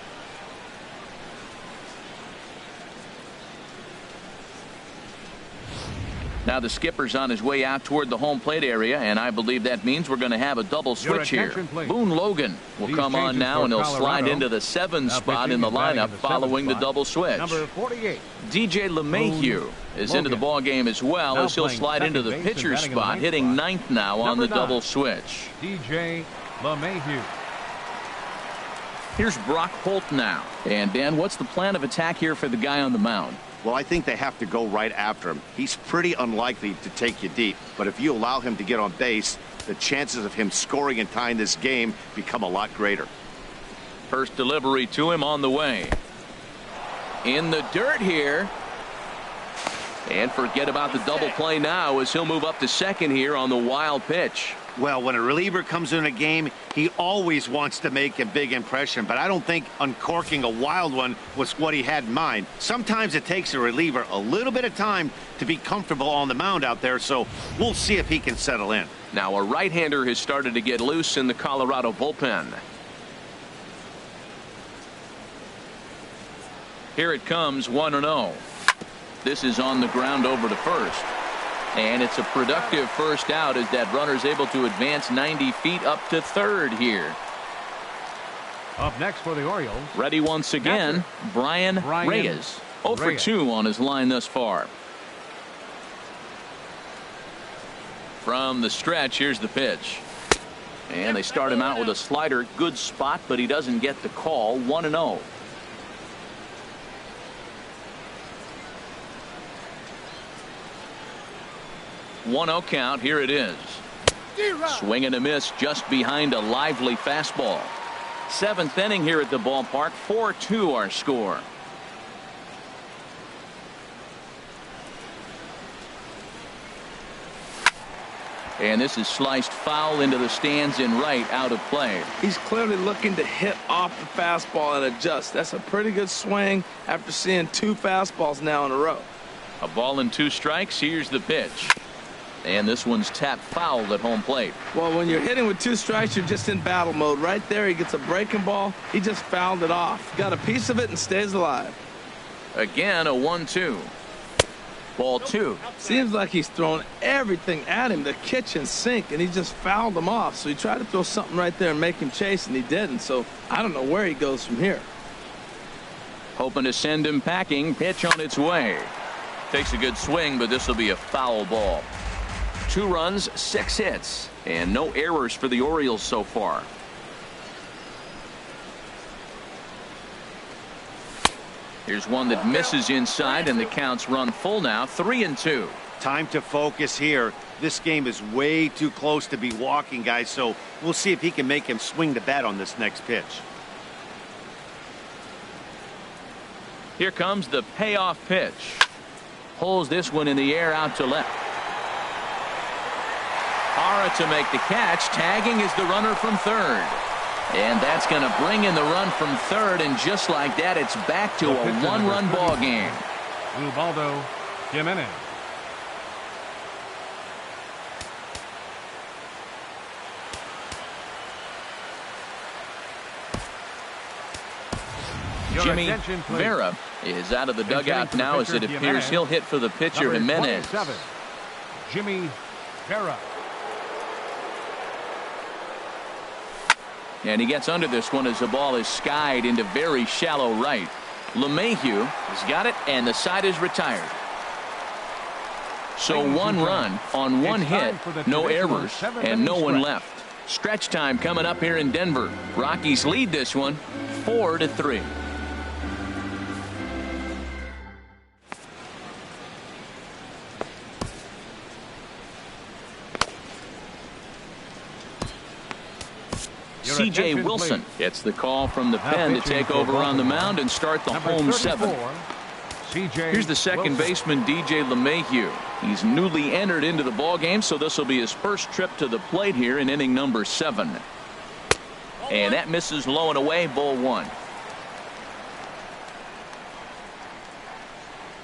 Now the skipper's on his way out toward the home plate area, and I believe that means we're going to have a double switch here. Boone Logan will come on now, and he'll slide into the 7 spot in the lineup following the double switch. Number 48. DJ LeMahieu is into the ball game as well, as he'll slide into the pitcher's spot, hitting 9th now on the double switch. DJ LeMahieu. Here's Brock Holt now. And Dan, what's the plan of attack here for the guy on the mound? Well, I think they have to go right after him. He's pretty unlikely to take you deep, but if you allow him to get on base, the chances of him scoring and tying this game become a lot greater. First delivery to him on the way. In the dirt here. And forget about the double play now as he'll move up to second here on the wild pitch. Well, when a reliever comes in a game, he always wants to make a big impression, but I don't think uncorking a wild one was what he had in mind. Sometimes it takes a reliever a little bit of time to be comfortable on the mound out there, so we'll see if he can settle in. Now a right-hander has started to get loose in the Colorado bullpen. Here it comes, 1-0. This is on the ground over to first. And it's a productive first out as that runner's able to advance 90 feet up to third here. Up next for the Orioles. Ready once again, Brian Reyes. 0 for 2 on his line thus far. From the stretch, here's the pitch. And they start him out with a slider. Good spot, but he doesn't get the call. 1-0. 1-0 count. Here it is. Swing and a miss just behind a lively fastball. 7th inning here at the ballpark. 4-2 our score. And this is sliced foul into the stands in right, out of play. He's clearly looking to hit off the fastball and adjust. That's a pretty good swing after seeing 2 fastballs now in a row. A ball and 2 strikes. Here's the pitch. And this one's tapped foul at home plate. Well, when you're hitting with 2 strikes, you're just in battle mode. Right there, he gets a breaking ball. He just fouled it off. Got a piece of it and stays alive. Again, a 1-2. Ball 2. Seems like he's throwing everything at him, the kitchen sink, and he just fouled him off. So he tried to throw something right there and make him chase, and he didn't. So I don't know where he goes from here. Hoping to send him packing. Pitch on its way. Takes a good swing, but this will be a foul ball. 2 runs, 6 hits, and no errors for the Orioles so far. Here's one that misses inside, and the count's run full now. 3-2. Time to focus here. This game is way too close to be walking, guys, so we'll see if he can make him swing the bat on this next pitch. Here comes the payoff pitch. Pulls this one in the air out to left. Hara to make the catch. Tagging is the runner from third. And that's going to bring in the run from third, and just like that, it's back to a 1-run ball game. Ubaldo Jimenez. Jimmy Vera is out of the dugout now as it appears he'll hit for the pitcher Jimenez. Jimmy Vera. And he gets under this one as the ball is skied into very shallow right. LeMahieu has got it, and the side is retired. So 1 run on 1 hit, no errors, and no one left. Stretch time coming up here in Denver. Rockies lead this one 4-3. C.J. Wilson gets the call from the pen to take over on the mound and start the home 7. Here's the second baseman, DJ LeMahieu. He's newly entered into the ball game, so this will be his first trip to the plate here in inning number 7. And that misses low and away, ball 1.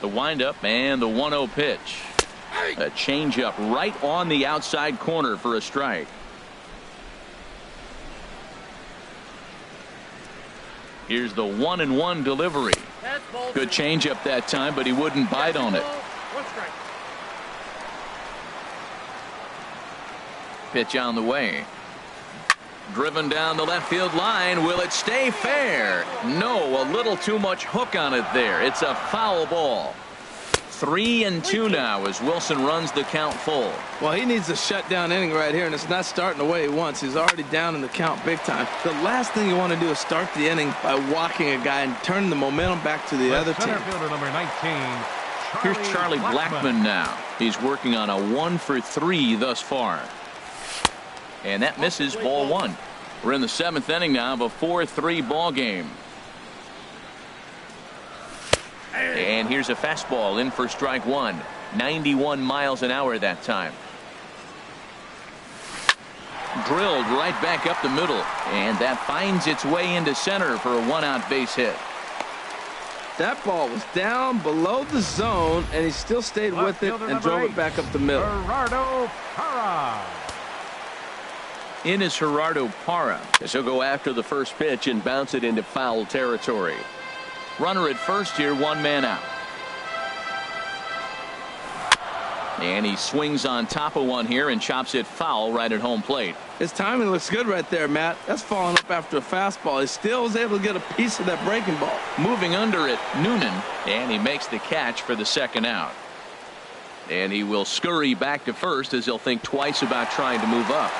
The windup and the 1-0 pitch. A changeup right on the outside corner for a strike. Here's the 1-1 delivery. Good changeup that time, but he wouldn't bite on it. Pitch on the way. Driven down the left field line. Will it stay fair? No, a little too much hook on it there. It's a foul ball. 3-2 now as Wilson runs the count full. Well, he needs a shutdown inning right here, and it's not starting the way he wants. He's already down in the count big time. The last thing you want to do is start the inning by walking a guy and turning the momentum back to the other team. Fielder number 19. Here's Charlie Blackmon now. He's working on a 1-for-3 thus far. And that misses, ball 1. We're in the 7th inning now of a 4-3 ball game. And here's a fastball in for strike 1. 91 miles an hour that time. Drilled right back up the middle, and that finds its way into center for a 1-out base hit. That ball was down below the zone, and he still stayed with it and drove it back up the middle. Gerardo Parra. In is Gerardo Parra, as he'll go after the first pitch and bounce it into foul territory. Runner at first here, 1 man out. And he swings on top of one here and chops it foul right at home plate. His timing looks good right there, Matt. That's falling up after a fastball. He still was able to get a piece of that breaking ball. Moving under it, Noonan, and he makes the catch for the 2nd out. And he will scurry back to first as he'll think twice about trying to move up.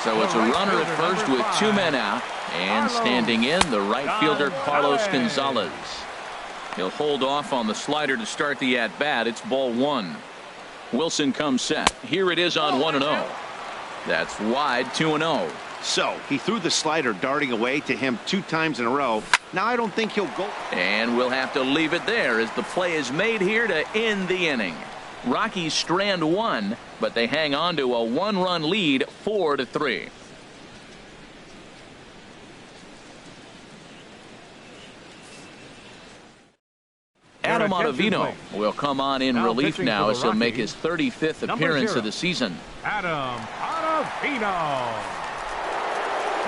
So it's a runner at first with 2 men out. And standing in, the right fielder, Carlos Gonzalez. He'll hold off on the slider to start the at-bat. It's ball 1. Wilson comes set. Here it is on 1-0. That's wide, 2-0. So he threw the slider darting away to him 2 times in a row. Now I don't think he'll go. And we'll have to leave it there as the play is made here to end the inning. Rockies strand 1, but they hang on to a 1-run lead, 4-3. Adam Ottavino will come on in relief now as he'll make his 35th appearance of the season. Adam Ottavino.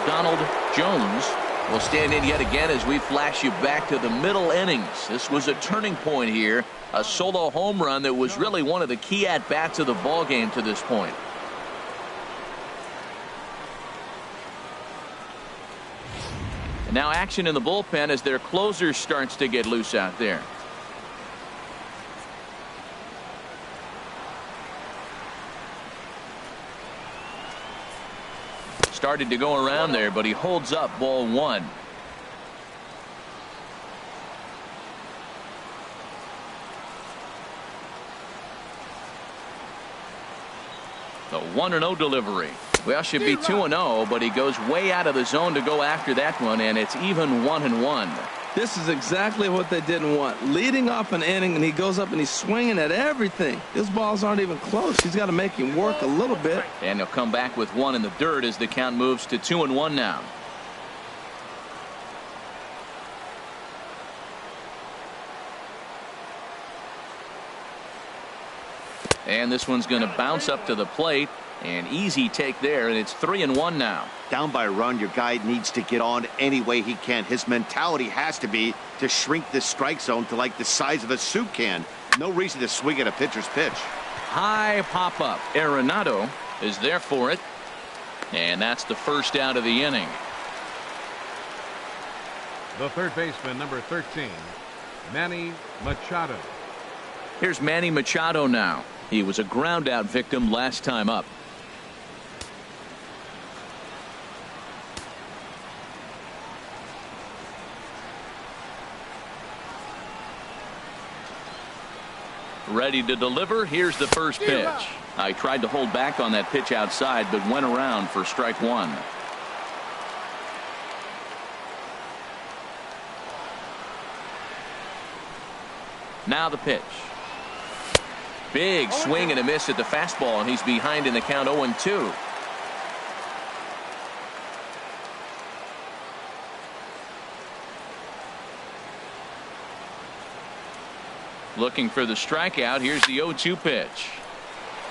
Donald Jones will stand in yet again as we flash you back to the middle innings. This was a turning point here. A solo home run that was really one of the key at-bats of the ball game to this point. And now action in the bullpen as their closer starts to get loose out there. Started to go around there, but he holds up, ball 1. The 1-0 delivery. Well, should be 2-0, but he goes way out of the zone to go after that one, and it's even 1-1. This is exactly what they didn't want. Leading off an inning, and he goes up and he's swinging at everything. His balls aren't even close. He's got to make him work a little bit. And he'll come back with 1 in the dirt as the count moves to 2-1 now. And this one's going to bounce up to the plate. An easy take there, and it's 3-1 now. Down by a run, your guy needs to get on any way he can. His mentality has to be to shrink this strike zone to like the size of a soup can. No reason to swing at a pitcher's pitch. High pop up. Arenado is there for it. And that's the first out of the inning. The third baseman, number 13, Manny Machado. Here's Manny Machado now. He was a ground out victim last time up. Ready to deliver. Here's the first pitch. I tried to hold back on that pitch outside, but went around for strike one. Now the pitch. Big swing and a miss at the fastball, and he's behind in the count 0-2. Looking for the strikeout. Here's the 0-2 pitch.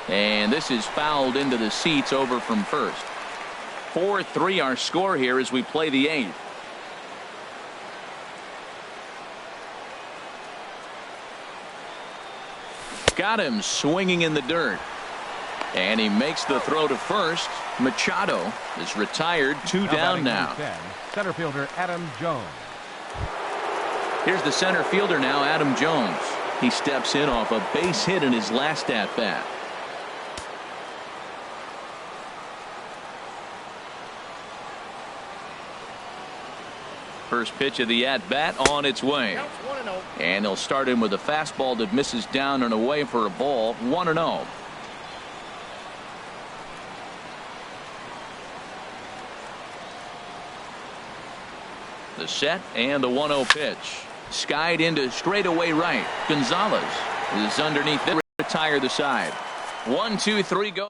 And this is fouled into the seats over from first. 4-3 our score here as we play the 8th. Got him swinging in the dirt. And he makes the throw to first. Machado is retired. 2 down now. Center fielder Adam Jones. Here's the center fielder now, Adam Jones. He steps in off a base hit in his last at bat. First pitch of the at bat on its way. And he'll start him with a fastball that misses down and away for a ball. 1-0. The set and the 1-0 pitch. Skied into straightaway right. Gonzalez is underneath. They retire the side. 1-2-3 go.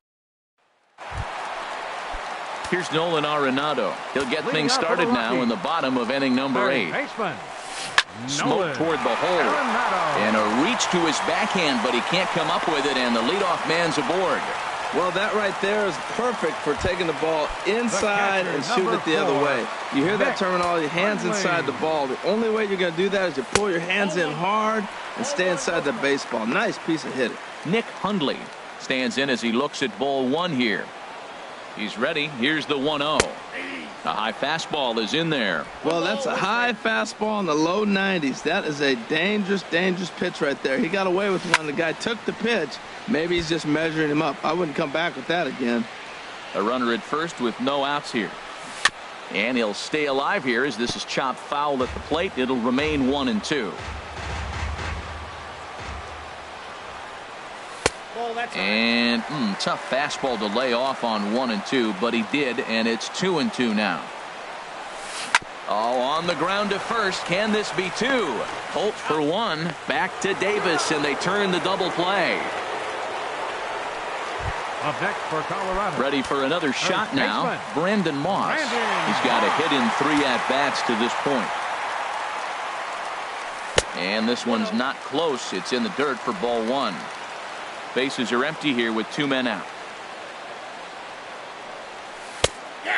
Here's Nolan Arenado. He'll get things started now in the bottom of inning number 8. Smoke toward the hole. And a reach to his backhand, but he can't come up with it, and the leadoff man's aboard. Well, that right there is perfect for taking the ball inside and shooting it the other way. You hear that terminology, hands inside the ball. The only way you're going to do that is to pull your hands in hard and stay inside the baseball. Nice piece of hitting. Nick Hundley stands in as he looks at ball 1 here. He's ready. Here's the 1-0. A high fastball is in there. Well, that's a high fastball in the low 90s. That is a dangerous, dangerous pitch right there. He got away with one. The guy took the pitch. Maybe he's just measuring him up. I wouldn't come back with that again. A runner at first with no outs here. And he'll stay alive here as this is chopped foul at the plate. It'll remain 1-2. And tough fastball to lay off on 1-2, but he did, and it's 2-2 now. Oh, on the ground to first. Can this be 2? Holt for 1. Back to Davis, and they turn the double play. Up next for Colorado. Ready for another shot now. Brandon Moss. He's got a hit in 3 at-bats to this point. And this one's not close. It's in the dirt for ball 1. Bases are empty here with 2 men out.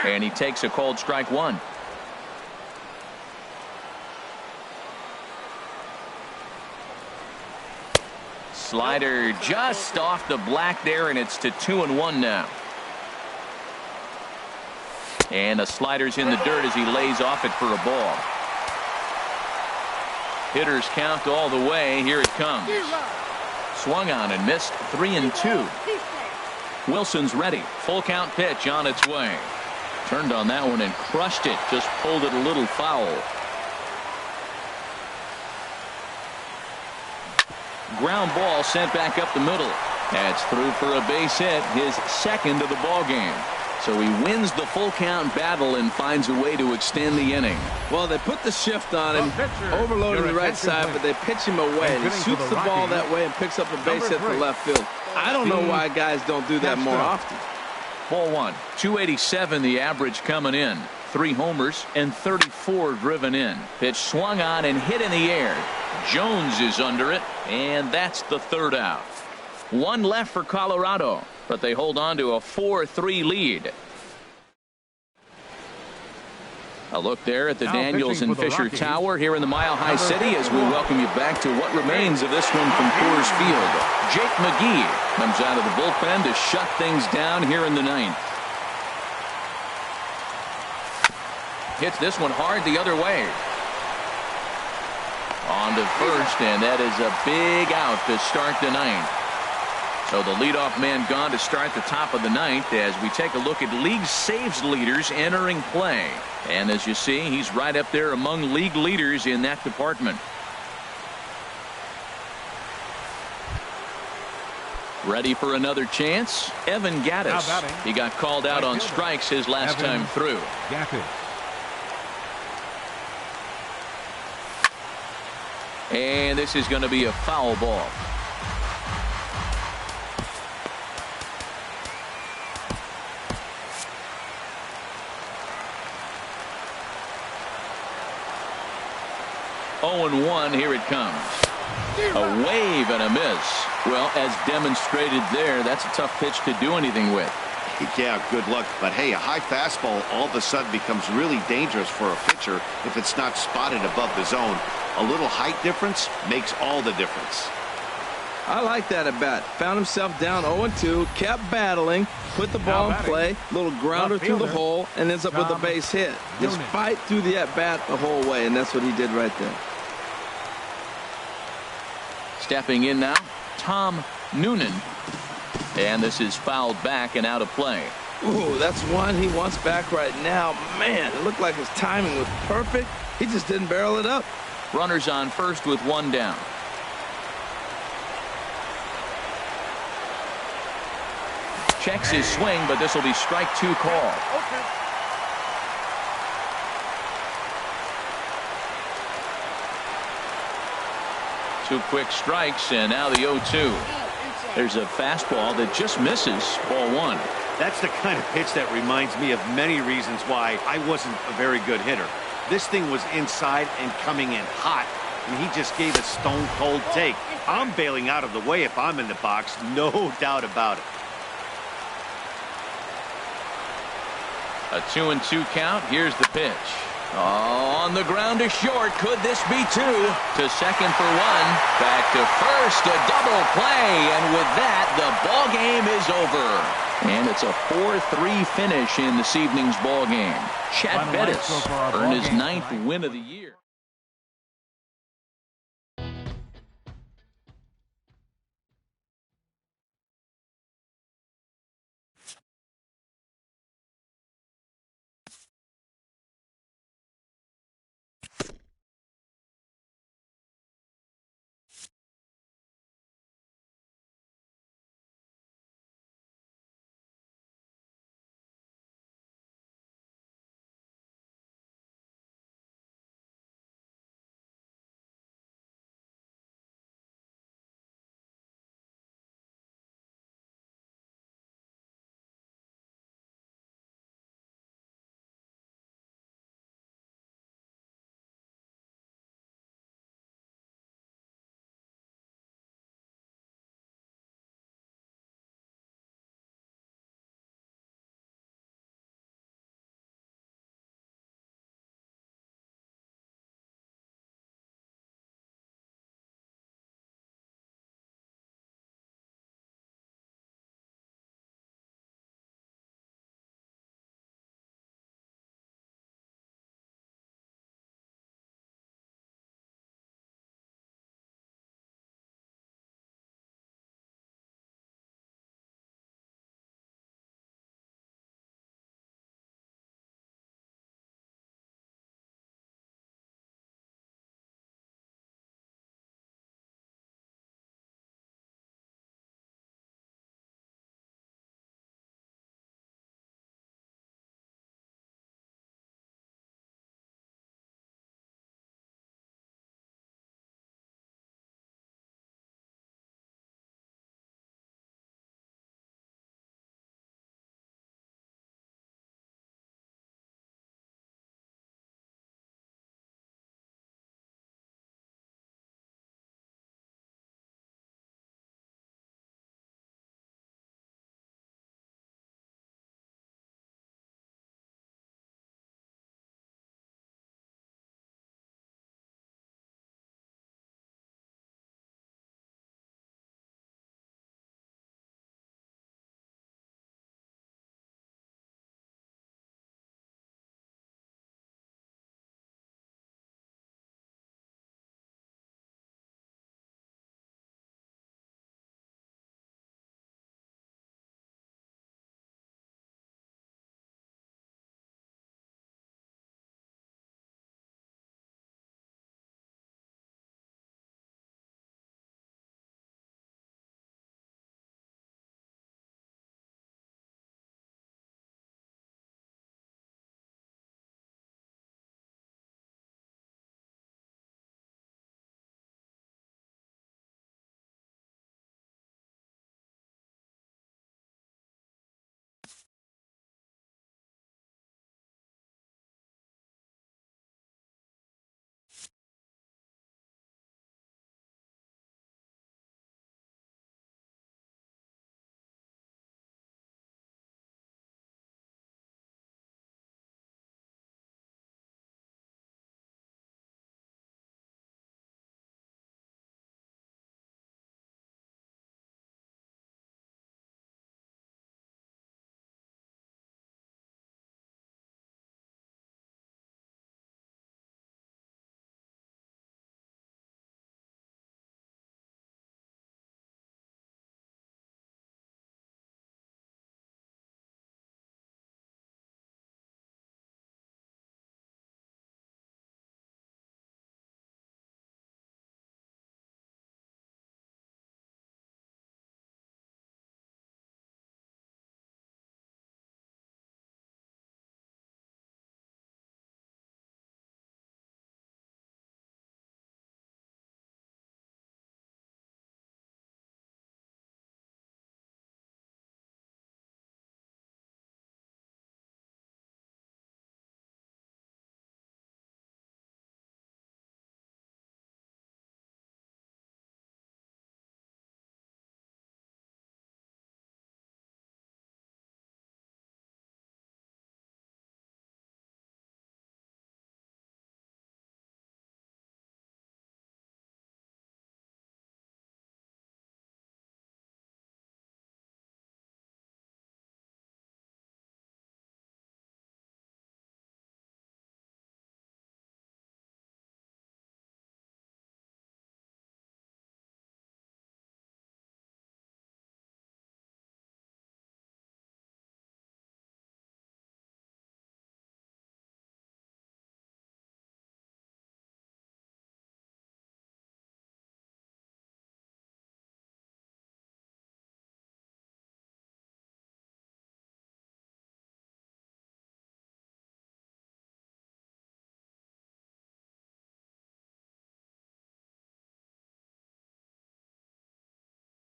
And he takes a called strike 1. Slider just off the black there, and it's to 2-1 now. And the slider's in the dirt as he lays off it for a ball. Hitters count all the way. Here it comes. Swung on and missed. 3-2. Wilson's ready. Full count pitch on its way. Turned on that one and crushed it. Just pulled it a little foul. Ground ball sent back up the middle. That's through for a base hit, his second of the ball game. So he wins the full count battle and finds a way to extend the inning. Well, they put the shift on him, overloading the right side, but they pitch him away. And he shoots the ball that way and picks up a base hit for left field. I don't know why guys don't do that more often. Ball 1. 287 the average coming in. 3 homers and 34 driven in. Pitch swung on and hit in the air. Jones is under it, and that's the 3rd out. 1 left for Colorado, but they hold on to a 4-3 lead. A look there at the Daniels and Fisher Tower here in the Mile High City as we welcome you back to what remains of this one from Coors Field. Jake McGee comes out of the bullpen to shut things down here in the 9th. Hits this one hard the other way. On to first, and that is a big out to start the 9th. So the leadoff man gone to start the top of the ninth as we take a look at league saves leaders entering play. And as you see, he's right up there among league leaders in that department. Ready for another chance? Evan Gattis. He got called out on strikes his last time through. And this is going to be a foul ball. Oh, 0-1, here it comes. A wave and a miss. Well, as demonstrated there, that's a tough pitch to do anything with. Yeah, good luck. But hey, a high fastball all of a sudden becomes really dangerous for a pitcher if it's not spotted above the zone. A little height difference makes all the difference. I like that at bat. Found himself down 0-2, kept battling, put the ball in play, little grounder through the hole, and ends up with a base hit. Just fight through the at bat the whole way, and that's what he did right there. Stepping in now, Tom Noonan. And this is fouled back and out of play. Ooh, that's one he wants back right now. Man, it looked like his timing was perfect. He just didn't barrel it up. Runners on first with one down. Checks his swing, but this will be strike two call. Okay. Two quick strikes, and now the 0-2. There's a fastball that just misses. Ball one. That's the kind of pitch that reminds me of many reasons why I wasn't a very good hitter. This thing was inside and coming in hot, and he just gave a stone-cold take. I'm bailing out of the way if I'm in the box, no doubt about it. A 2-2 count. Here's the pitch. Oh, on the ground to short. Could this be two? To second for one. Back to first. A double play. And with that, the ball game is over. And it's a 4-3 finish in this evening's ball game. Chad Bettis earned his 9th win of the year.